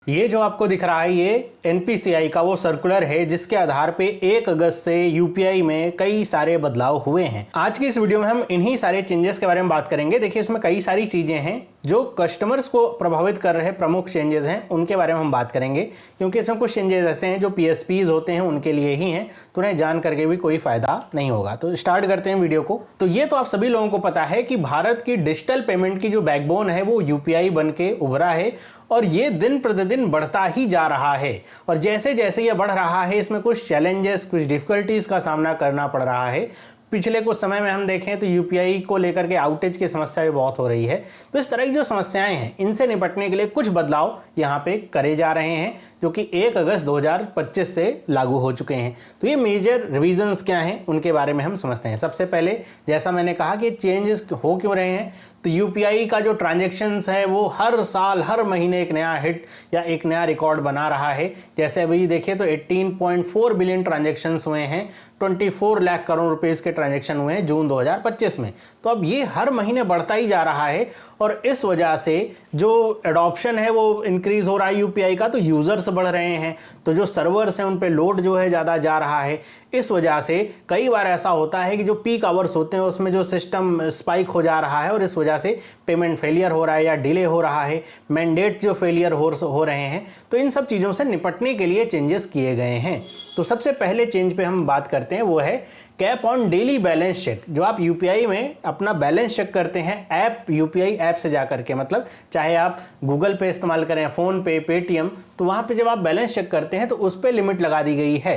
ये जो आपको दिख रहा है ये एनपीसीआई का वो सर्कुलर है जिसके आधार पे 1 अगस्त से यूपीआई में कई सारे बदलाव हुए हैं। आज की इस वीडियो में हम इन्हीं सारे चेंजेस के बारे में बात करेंगे। देखिए इसमें कई सारी चीजें हैं जो कस्टमर्स को प्रभावित कर रहे प्रमुख चेंजेस हैं, उनके बारे में हम बात करेंगे क्योंकि इसमें कुछ चेंजेस ऐसे हैं जो पीएसपीज होते हैं उनके लिए ही हैं, तो उन्हें जान करके भी कोई फायदा नहीं होगा। तो स्टार्ट करते हैं वीडियो को। तो ये तो आप सभी लोगों को पता है कि भारत की डिजिटल पेमेंट की जो बैकबोन है वो यूपीआई बन के उभरा है और ये दिन प्रतिदिन बढ़ता ही जा रहा है। और जैसे जैसे ये बढ़ रहा है इसमें कुछ चैलेंजेस, कुछ डिफिकल्टीज का सामना करना पड़ रहा है। पिछले कुछ समय में हम देखें तो यूपीआई को लेकर के आउटेज की समस्या भी बहुत हो रही है। तो इस तरह की जो समस्याएं हैं इनसे निपटने के लिए कुछ बदलाव यहाँ पे करे जा रहे हैं जो कि 1 अगस्त 2025 से लागू हो चुके हैं। तो ये मेजर रिवीजन्स क्या हैं उनके बारे में हम समझते हैं। सबसे पहले जैसा मैंने कहा कि चेंजेस हो क्यों रहे हैं, तो यूपीआई का जो ट्रांजैक्शंस है वो हर साल हर महीने एक नया हिट या एक नया रिकॉर्ड बना रहा है। जैसे अभी देखिए तो 18.4 बिलियन ट्रांजैक्शंस हुए हैं, 24 लाख करोड़ रुपए के ट्रांजैक्शन हुए हैं जून 2025 में। तो अब ये हर महीने बढ़ता ही जा रहा है और इस वजह से जो एडॉप्शन है वो इंक्रीज हो रहा है यूपीआई का, तो यूजर्स बढ़ रहे हैं, तो जो सर्वर्स हैं उन पे लोड जो है ज़्यादा जा रहा है। इस वजह से कई बार ऐसा होता है कि जो पीक आवर्स होते हैं उसमें जो सिस्टम स्पाइक हो जा रहा है और इस वजह से पेमेंट फेलियर हो रहा है या डिले हो रहा है, मैंडेट जो फेलियर हो रहे हैं। तो इन सब चीज़ों से निपटने के लिए चेंजेस किए गए हैं। तो सबसे पहले चेंज पे हम बात करते हैं वो है cap on daily balance check. जो आप यूपीआई में अपना बैलेंस चेक करते हैं ऐप, यूपीआई ऐप से जा करके, मतलब चाहे आप गूगल पे इस्तेमाल करें, फ़ोन पे, पेटीएम, तो वहाँ पे जब आप बैलेंस चेक करते हैं तो उस पर लिमिट लगा दी गई है।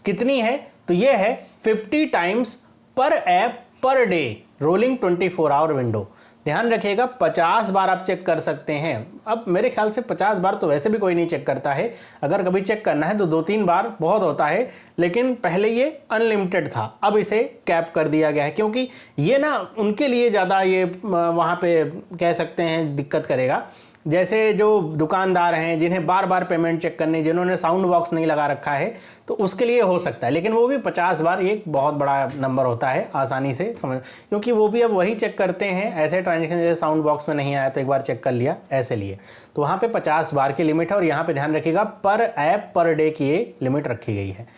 कितनी है, तो ये है 50 टाइम्स पर app per day, rolling 24 our window. ध्यान रखिएगा 50 बार आप चेक कर सकते हैं। अब मेरे ख्याल से 50 बार तो वैसे भी कोई नहीं चेक करता है, अगर कभी चेक करना है तो 2-3 बार बहुत होता है। लेकिन पहले ये अनलिमिटेड था, अब इसे कैप कर दिया गया है क्योंकि ये ना उनके लिए ज़्यादा ये वहाँ पे कह सकते हैं दिक्कत करेगा। जैसे जो दुकानदार हैं जिन्हें बार बार पेमेंट चेक करनी, जिन्होंने साउंड बॉक्स नहीं लगा रखा है, तो उसके लिए हो सकता है, लेकिन वो भी 50 बार एक बहुत बड़ा नंबर होता है आसानी से समझ, क्योंकि वो भी अब वही चेक करते हैं ऐसे ट्रांजेक्शन जैसे साउंड बॉक्स में नहीं आया तो एक बार चेक कर लिया ऐसे लिए। तो वहाँ पे 50 बार की लिमिट है और यहाँ पे ध्यान रखिएगा पर ऐप पर डे की ये लिमिट रखी गई है।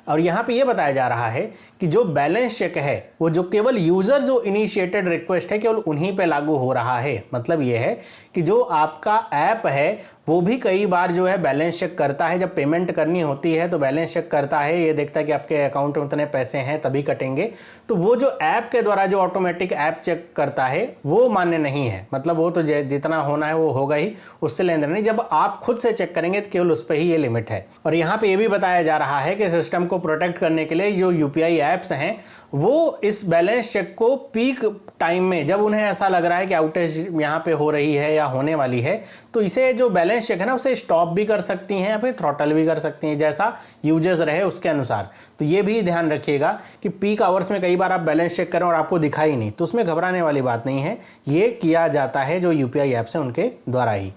और यहाँ पे ये बताया जा रहा है कि जो बैलेंस चेक है वो जो केवल यूजर जो इनिशिएटेड रिक्वेस्ट है केवल उन्हीं पे लागू हो रहा है। मतलब ये है कि जो आपका ऐप है वो भी कई बार जो है बैलेंस चेक करता है, जब पेमेंट करनी होती है तो बैलेंस चेक करता है, ये देखता है कि आपके अकाउंट में उतने पैसे हैं तभी कटेंगे। तो वो जो ऐप के द्वारा जो ऑटोमेटिक ऐप चेक करता है वो मान्य नहीं है, मतलब वो तो जितना होना है वो होगा ही, उससे लेन देन नहीं। जब आप खुद से चेक करेंगे तो केवल उस पर ही ये लिमिट है। और यहाँ पे ये भी बताया जा रहा है कि सिस्टम को प्रोटेक्ट करने के लिए जो यूपीआई ऐप्स हैं वो इस बैलेंस चेक को पीक टाइम में, जब उन्हें ऐसा लग रहा है कि आउटेज यहाँ पे हो रही है या होने वाली है, तो इसे जो बैलेंस चेक है ना उसे स्टॉप भी कर सकती हैं या फिर थ्रॉटल भी कर सकती हैं, जैसा यूजर्स रहे उसके अनुसार। तो ये भी ध्यान रखिएगा कि पीक आवर्स में कई बार आप बैलेंस चेक करें और आपको दिखाई नहीं, तो उसमें घबराने वाली बात नहीं है, ये किया जाता है जो यूपीआई ऐप्स हैं उनके द्वारा ही।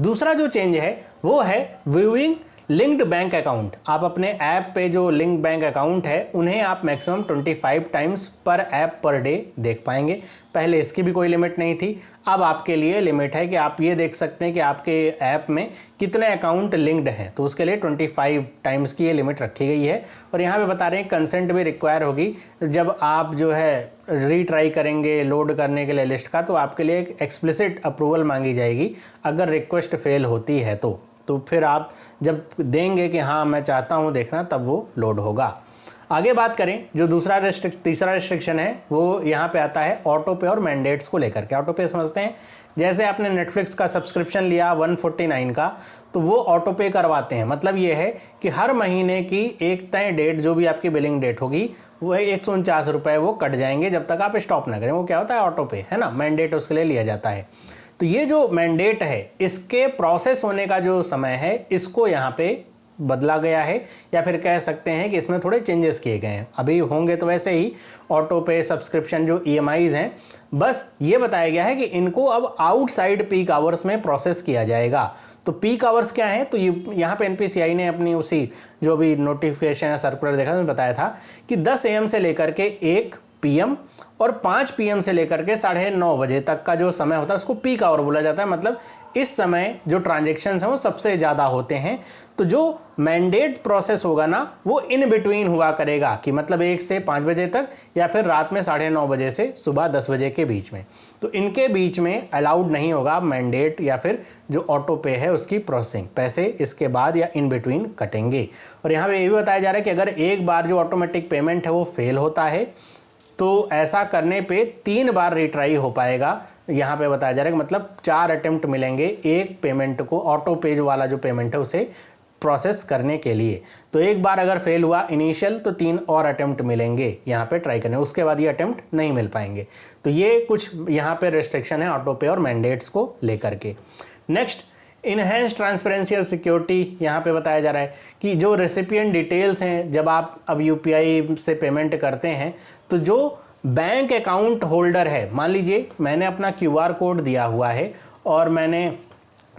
दूसरा जो चेंज है वो है व्यूइंग लिंक्ड बैंक अकाउंट। आप अपने ऐप पे जो लिंक बैंक अकाउंट है उन्हें आप मैक्सिमम 25 टाइम्स पर ऐप पर डे देख पाएंगे। पहले इसकी भी कोई लिमिट नहीं थी, अब आपके लिए लिमिट है कि आप ये देख सकते हैं कि आपके ऐप में कितने अकाउंट लिंक्ड हैं, तो उसके लिए 25 टाइम्स की ये लिमिट रखी गई है। और यहाँ पे बता रहे हैं कंसेंट भी रिक्वायर होगी जब आप जो है रीट्राई करेंगे लोड करने के लिए लिस्ट का, तो आपके लिए एक एक्सप्लिसिट अप्रूवल मांगी जाएगी। अगर रिक्वेस्ट फेल होती है तो फिर आप जब देंगे कि हाँ मैं चाहता हूँ देखना, तब वो लोड होगा। आगे बात करें जो तीसरा रिस्ट्रिक्शन है वो यहाँ पे आता है ऑटो पे और मैंडेट्स को लेकर के। ऑटो पे समझते हैं, जैसे आपने नेटफ्लिक्स का सब्सक्रिप्शन लिया 149 का, तो वो ऑटो पे करवाते हैं। मतलब ये है कि हर महीने की एक तय डेट जो भी आपकी बिलिंग डेट होगी वो 149 रुपये वो कट जाएंगे जब तक आप स्टॉप ना करें। वो क्या होता है ऑटो पे, है ना, मैंडेट उसके लिए लिया जाता है। तो ये जो मैंडेट है इसके प्रोसेस होने का जो समय है इसको यहाँ पे बदला गया है, या फिर कह सकते हैं कि इसमें थोड़े चेंजेस किए गए हैं। अभी होंगे तो वैसे ही ऑटो पे सब्सक्रिप्शन जो ईएमआईज हैं, बस ये बताया गया है कि इनको अब आउटसाइड पीक आवर्स में प्रोसेस किया जाएगा। तो पीक आवर्स क्या है, तो यहाँ पे एनपीसीआई ने अपनी उसी जो भी नोटिफिकेशन या सर्कुलर देखा उसमें बताया था कि 10 AM से लेकर के 1 PM और 5 PM से लेकर के 9:30 बजे तक का जो समय होता है उसको पीक आवर बोला जाता है। मतलब इस समय जो ट्रांजेक्शन्स हैं वो सबसे ज़्यादा होते हैं। तो जो मैंडेट प्रोसेस होगा ना वो इन बिटवीन हुआ करेगा, कि मतलब 1 से 5 बजे तक या फिर रात में 9:30 बजे से सुबह 10 बजे के बीच में। तो इनके बीच में अलाउड नहीं होगा मैंडेट या फिर जो ऑटो पे है उसकी प्रोसेसिंग। पैसे इसके बाद या इन बिटवीन कटेंगे। और यहाँ पे ये भी बताया जा रहा है कि अगर एक बार जो ऑटोमेटिक पेमेंट है वो फेल होता है तो ऐसा करने पे 3 बार रिट्राई हो पाएगा। यहाँ पे बताया जा रहा है कि मतलब 4 अटेम्प्ट मिलेंगे एक पेमेंट को, ऑटो पे जो वाला जो पेमेंट है उसे प्रोसेस करने के लिए। तो एक बार अगर फेल हुआ इनिशियल तो 3 और अटेम्प्ट मिलेंगे यहाँ पे ट्राई करने, उसके बाद ये अटेम्प्ट नहीं मिल पाएंगे। तो ये कुछ यहाँ पे रेस्ट्रिक्शन है ऑटो पे और मैंडेट्स को लेकर के। नेक्स्ट, इनहेंस ट्रांसपेरेंसी और सिक्योरिटी। यहाँ पे बताया जा रहा है कि जो रेसिपिएंट डिटेल्स हैं, जब आप अब यूपीआई से पेमेंट करते हैं तो जो बैंक अकाउंट होल्डर है, मान लीजिए मैंने अपना क्यूआर कोड दिया हुआ है और मैंने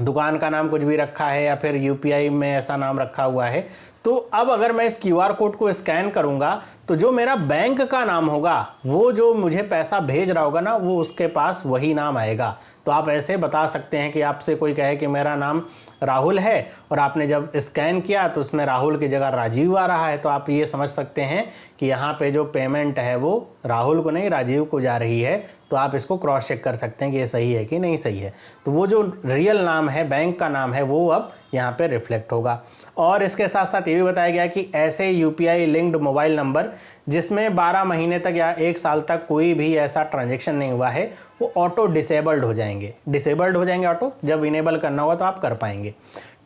दुकान का नाम कुछ भी रखा है या फिर यूपीआई में ऐसा नाम रखा हुआ है, तो अब अगर मैं इस क्यूआर कोड को स्कैन करूंगा तो जो मेरा बैंक का नाम होगा, वो जो मुझे पैसा भेज रहा होगा ना, वो उसके पास वही नाम आएगा। तो आप ऐसे बता सकते हैं कि आपसे कोई कहे कि मेरा नाम राहुल है और आपने जब स्कैन किया तो उसमें राहुल की जगह राजीव आ रहा है, तो आप ये समझ सकते हैं कि यहाँ पे जो पेमेंट है वो राहुल को नहीं राजीव को जा रही है। तो आप इसको क्रॉस चेक कर सकते हैं कि ये सही है कि नहीं सही है। तो वो जो रियल नाम है, बैंक का नाम है, वो अब यहाँ पे रिफ्लेक्ट होगा। और इसके साथ साथ ये भी बताया गया कि ऐसे यूपीआई लिंक्ड मोबाइल नंबर जिसमें 12 महीने तक या 1 साल तक कोई भी ऐसा ट्रांजैक्शन नहीं हुआ है, वो ऑटो डिसेबल्ड हो जाएंगे। डिसेबल्ड हो जाएंगे ऑटो, जब इनेबल करना होगा तो आप कर पाएंगे।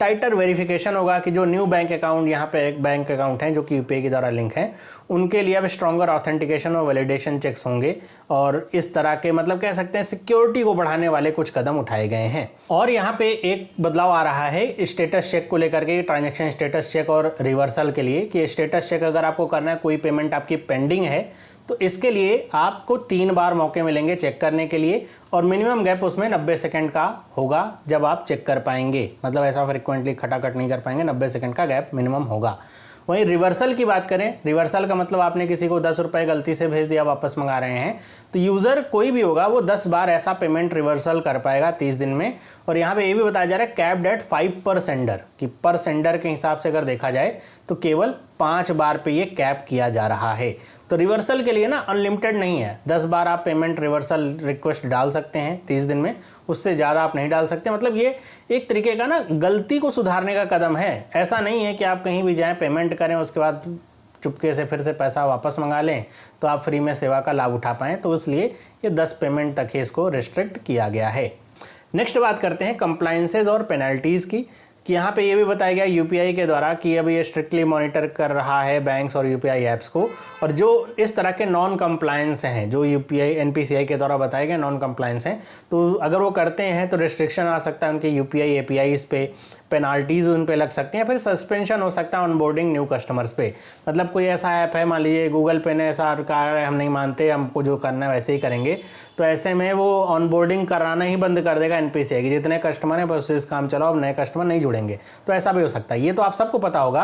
टाइटर वेरिफिकेशन होगा कि जो न्यू बैंक अकाउंट, यहाँ पे एक बैंक अकाउंट हैं जो कि यूपीआई के द्वारा लिंक हैं, उनके लिए अब स्ट्रॉन्गर ऑथेंटिकेशन और वैलिडेशन चेक्स होंगे। और इस तरह के मतलब कह सकते हैं सिक्योरिटी को बढ़ाने वाले कुछ कदम उठाए गए हैं। और यहाँ पे एक बदलाव आ रहा है स्टेटस चेक को लेकर के, ट्रांजैक्शन स्टेटस चेक और रिवर्सल के लिए, कि स्टेटस चेक अगर आपको करना है, कोई पेमेंट आपकी पेंडिंग है, तो इसके लिए आपको 3 बार मौके मिलेंगे चेक करने के लिए और मिनिमम गैप उसमें 90 सेकंड का होगा जब आप चेक कर पाएंगे। मतलब ऐसा फ्रिक्वेंटली खटाखट नहीं कर पाएंगे, 90 सेकंड का गैप मिनिमम होगा। वहीं रिवर्सल की बात करें, रिवर्सल का मतलब आपने किसी को 10 रुपये गलती से भेज दिया, वापस मंगा रहे हैं, तो यूज़र कोई भी होगा वो 10 बार ऐसा पेमेंट रिवर्सल कर पाएगा 30 दिन में। और यहाँ पे ये भी बताया जा रहा है कैप्ड एट 5 पर सेंडर, कि पर सेंडर के हिसाब से अगर देखा जाए तो केवल 5 बार पे ये कैप किया जा रहा है। तो रिवर्सल के लिए ना अनलिमिटेड नहीं है, 10 बार आप पेमेंट रिवर्सल रिक्वेस्ट डाल सकते हैं 30 दिन में, उससे ज़्यादा आप नहीं डाल सकते। मतलब ये एक तरीके का ना गलती को सुधारने का कदम है। ऐसा नहीं है कि आप कहीं भी जाएं, पेमेंट करें, उसके बाद चुपके से फिर से पैसा वापस मंगा लें तो आप फ्री में सेवा का लाभ उठा पाएँ। तो इसलिए ये 10 पेमेंट तक ही इसको रिस्ट्रिक्ट किया गया है। नेक्स्ट बात करते हैं कंप्लायंसेज और पेनल्टीज़ की, कि यहाँ पे ये भी बताया गया यूपीआई के द्वारा कि अब ये स्ट्रिक्टली मॉनिटर कर रहा है बैंक्स और यूपीआई ऐप्स को, और जो इस तरह के नॉन कंप्लायंस हैं, जो यूपीआई एनपीसीआई के द्वारा बताए गए नॉन कंप्लायंस हैं, तो अगर वो करते हैं तो रिस्ट्रिक्शन आ सकता है उनके यूपीआई एपीआईज़ पे, पेनाल्टीज़ उन पे लग सकती हैं, फिर सस्पेंशन हो सकता है ऑनबोर्डिंग न्यू कस्टमर्स पे। मतलब कोई ऐसा ऐप है, मान लीजिए गूगल पे ने ऐसा कहा है हम नहीं मानते, हमको जो करना है वैसे ही करेंगे, तो ऐसे में वो ऑनबोर्डिंग कराना ही बंद कर देगा एनपीसीआई की, जितने कस्टमर हैं बस इस काम चलाओ, अब नए कस्टमर नहीं जुड़ेंगे। तो ऐसा भी हो सकता है। ये तो आप सबको पता होगा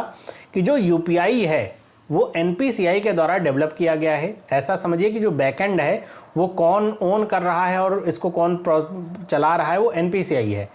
कि जो यूपीआई है वो एनपीसीआई के द्वारा डेवलप किया गया है। ऐसा समझिए कि जो बैकएंड है वो कौन ओन कर रहा है और इसको कौन चला रहा है, वो एनपीसीआई है।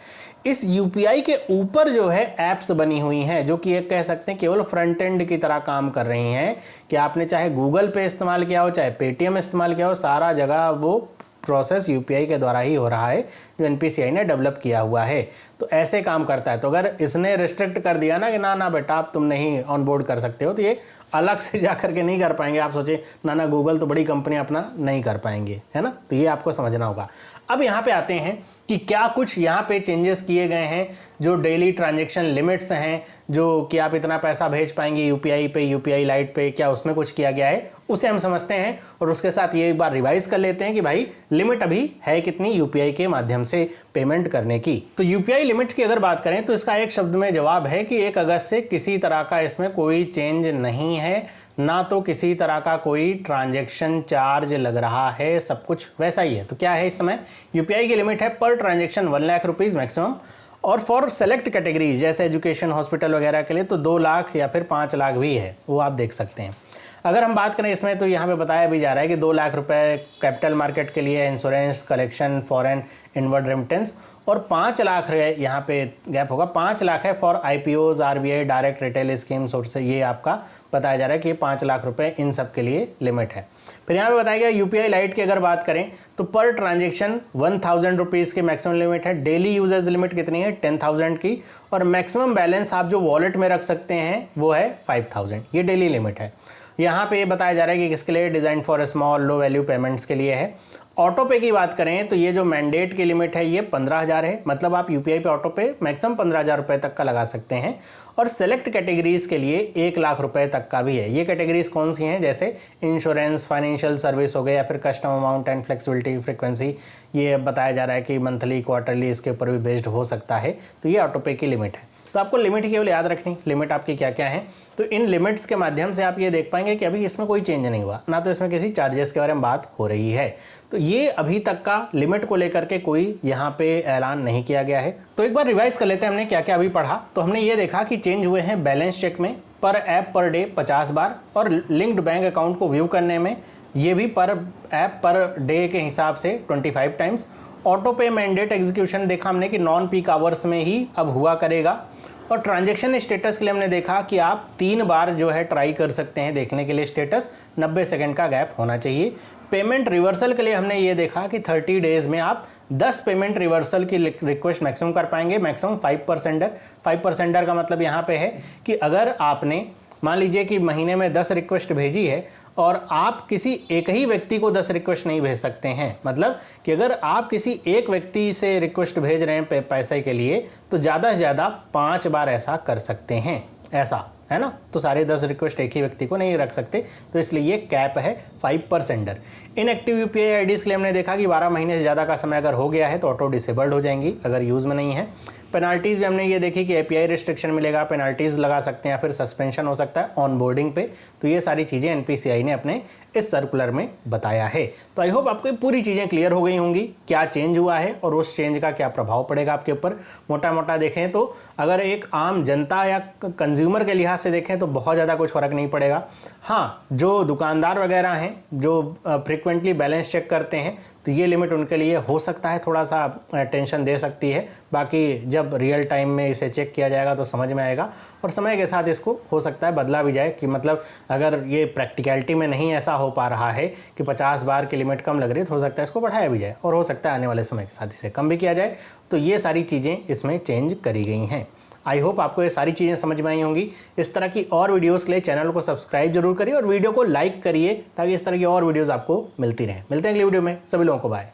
इस यूपीआई के ऊपर जो है ऐप्स बनी हुई हैं जो कि एक कह सकते हैं केवल फ्रंट एंड की तरह काम कर रही हैं, कि आपने चाहे गूगल पे इस्तेमाल किया हो, चाहे पेटीएम इस्तेमाल किया हो, सारा जगह वो प्रोसेस यूपीआई के द्वारा ही हो रहा है जो एनपीसीआई ने डेवलप किया हुआ है। तो ऐसे काम करता है। तो अगर इसने रिस्ट्रिक्ट कर दिया ना कि ना ना बेटा आप तुम नहीं ऑनबोर्ड कर सकते हो, तो ये अलग से जा करके नहीं कर पाएंगे। आप सोचे ना ना गूगल तो बड़ी कंपनी अपना नहीं कर पाएंगे, है ना। तो ये आपको समझना होगा। अब यहाँ पे आते हैं कि क्या कुछ यहाँ पे चेंजेस किए गए हैं। जो डेली ट्रांजैक्शन लिमिट्स हैं, जो कि आप इतना पैसा भेज पाएंगे यूपीआई पे, यूपीआई लाइट पे, क्या उसमें कुछ किया गया है, उसे हम समझते हैं। और उसके साथ ये एक बार रिवाइज कर लेते हैं कि भाई लिमिट अभी है कितनी यूपीआई के माध्यम से पेमेंट करने की। तो यूपीआई लिमिट की अगर बात करें तो इसका एक शब्द में जवाब है कि 1 अगस्त से किसी तरह का इसमें कोई चेंज नहीं है, ना तो किसी तरह का कोई ट्रांजैक्शन चार्ज लग रहा है, सब कुछ वैसा ही है। तो क्या है इस समय यूपीआई की लिमिट है पर ट्रांजैक्शन 1 लाख रुपीज़ मैक्सिमम, और फॉर सेलेक्ट कैटेगरीज जैसे एजुकेशन, हॉस्पिटल वगैरह के लिए तो 2 लाख या फिर 5 लाख भी है, वो आप देख सकते हैं। अगर हम बात करें इसमें तो यहाँ पे बताया भी जा रहा है कि 2 लाख रुपए कैपिटल मार्केट के लिए, insurance, collection, foreign inward remittance, और 5 लाख यहाँ पे गैप होगा। 5 लाख है for IPOs, RBI direct retail schemes, और से ये आपका बताया जा रहा है कि 5 लाख रुपए इन सब के लिए लिमिट है। फिर यहाँ पे बताया गया UPI लाइट की अगर बात करें तो पर ट्रांजेक्शन 1000 रुपीज़ की मैक्सिमम लिमिट है। डेली यूजेज लिमिट कितनी है? 10,000 की, और मैक्सिमम बैलेंस आप जो वॉलेट में रख सकते हैं वो है 5000, ये डेली लिमिट है। यहाँ पे ये बताया जा रहा है कि किसके लिए? Design for small low value payments के लिए है। ऑटो पे की बात करें तो ये जो मैंडेट की लिमिट है ये 15,000 है, मतलब आप UPI पे ऑटो पे मैक्सिमम 15,000 रुपये तक का लगा सकते हैं। और सेलेक्ट कैटेगरीज के लिए 1 लाख रुपए तक का भी है। ये कैटेगरीज कौन सी हैं? जैसे इंश्योरेंस, फाइनेंशियल सर्विस हो गए, या फिर custom amount and flexibility frequency, ये बताया जा रहा है कि मंथली, क्वार्टरली, इसके ऊपर भी बेस्ड हो सकता है। तो ये ऑटो पे की लिमिट है। तो आपको लिमिट केवल याद रखनी, लिमिट आपकी क्या क्या है। तो इन लिमिट्स के माध्यम से आप ये देख पाएंगे कि अभी इसमें कोई चेंज नहीं हुआ, ना तो इसमें किसी चार्जेस के बारे में बात हो रही है। तो ये अभी तक का लिमिट को लेकर के कोई यहाँ पे ऐलान नहीं किया गया है। तो एक बार रिवाइज कर लेते हैं हमने क्या क्या अभी पढ़ा। तो हमने ये देखा कि चेंज हुए हैं बैलेंस चेक में पर ऐप पर डे 50 बार, और लिंक्ड बैंक अकाउंट को व्यू करने में ये भी पर ऐप पर डे के हिसाब से 25 टाइम्स। ऑटो पे मैंडेट एग्जीक्यूशन देखा हमने कि नॉन पीक आवर्स में ही अब हुआ करेगा। और ट्रांजैक्शन स्टेटस के लिए हमने देखा कि आप 3 बार जो है ट्राई कर सकते हैं देखने के लिए स्टेटस, 90 सेकंड का गैप होना चाहिए। पेमेंट रिवर्सल के लिए हमने ये देखा कि 30 डेज में आप 10 पेमेंट रिवर्सल की रिक्वेस्ट मैक्सिमम कर पाएंगे, मैक्सिमम 5%। 5% का मतलब यहाँ पे है कि अगर आपने मान लीजिए कि महीने में 10 रिक्वेस्ट भेजी है और आप किसी एक ही व्यक्ति को 10 रिक्वेस्ट नहीं भेज सकते हैं, मतलब कि अगर आप किसी एक व्यक्ति से रिक्वेस्ट भेज रहे हैं पैसे के लिए तो ज़्यादा से ज़्यादा 5 बार ऐसा कर सकते हैं, ऐसा है ना। तो सारे 10 रिक्वेस्ट एक ही व्यक्ति को नहीं रख सकते, तो इसलिए ये कैप है 5%। इनएक्टिव UPI IDs के लिए हमने देखा कि 12 महीने से ज़्यादा का समय अगर हो गया है तो ऑटो डिसेबल्ड हो जाएंगी अगर यूज़ में नहीं है। पेनाल्टीज़ भी हमने ये देखी कि API रिस्ट्रिक्शन मिलेगा, पेनाल्टीज़ लगा सकते हैं, या फिर सस्पेंशन हो सकता है ऑन बोर्डिंग पे। तो ये सारी चीज़ें NPCI ने अपने इस सर्कुलर में बताया है। तो आई होप आपको ये पूरी चीज़ें क्लियर हो गई होंगी, क्या चेंज हुआ है और उस चेंज का क्या प्रभाव पड़ेगा आपके ऊपर। मोटा मोटा देखें तो अगर एक आम जनता या कंज्यूमर के लिहाज से देखें तो बहुत ज़्यादा कुछ फ़र्क नहीं पड़ेगा। हाँ, जो दुकानदार वगैरह हैं जो फ्रिक्वेंटली बैलेंस चेक करते हैं तो ये लिमिट उनके लिए हो सकता है थोड़ा सा टेंशन दे सकती है। बाकी जब रियल टाइम में इसे चेक किया जाएगा तो समझ में आएगा, और समय के साथ इसको हो सकता है बदला भी जाए कि मतलब अगर ये प्रैक्टिकलिटी में नहीं ऐसा हो पा रहा है कि 50 बार की लिमिट कम लग रही है तो हो सकता है इसको बढ़ाया भी जाए, और हो सकता है आने वाले समय के साथ इसे कम भी किया जाए। तो ये सारी चीज़ें इसमें चेंज करी गई हैं। आई होप आपको ये सारी चीज़ें समझ में आई होंगी। इस तरह की और वीडियोस के लिए चैनल को सब्सक्राइब जरूर करिए और वीडियो को लाइक करिए ताकि इस तरह की और वीडियोस आपको मिलती रहें। मिलते हैं अगली वीडियो में, सभी लोगों को बाय।